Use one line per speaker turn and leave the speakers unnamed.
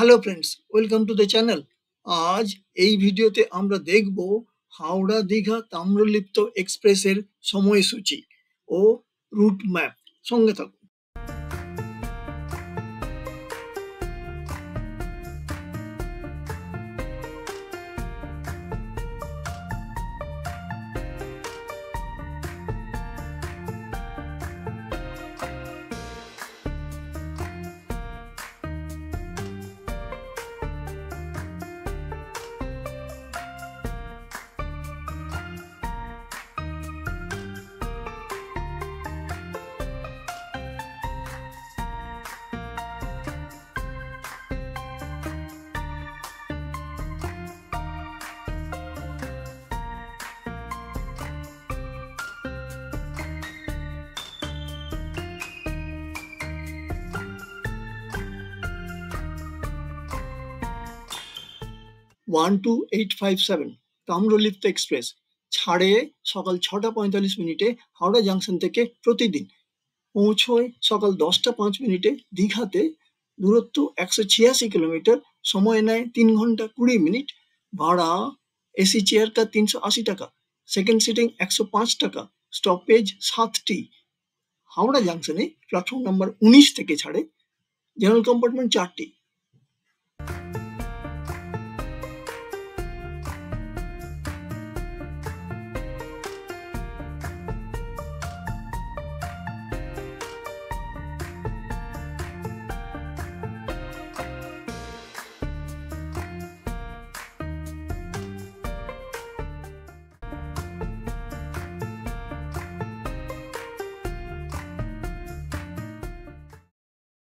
Hello friends, welcome to the channel. আজ এই ভিডিওতে আমরা দেখব হাওড়া দীঘা তাম্রলিপ্ত এক্সপ্রেসের সময়সূচি ও রুট ম্যাপ। সঙ্গে থাকুন। 12857 তাম্রলিপ্ত এক্সপ্রেস ছাড়ে সকাল 6:45 হাওড়া জাংশন থেকে প্রতিদিন, পৌঁছয় সকাল 10:05 দীঘাতে। দূরত্ব 186 কিলোমিটার, সময় নেয় 3 ঘন্টা 20 মিনিট। ভাড়া এসি চেয়ার কার 380 টাকা, সেকেন্ড সিটিং 105 টাকা। স্টপেজ 7টি। হাওড়া জাংশনে প্ল্যাটফর্ম নাম্বার 19 থেকে ছাড়ে। জেনারেল কম্পার্টমেন্ট 4টি,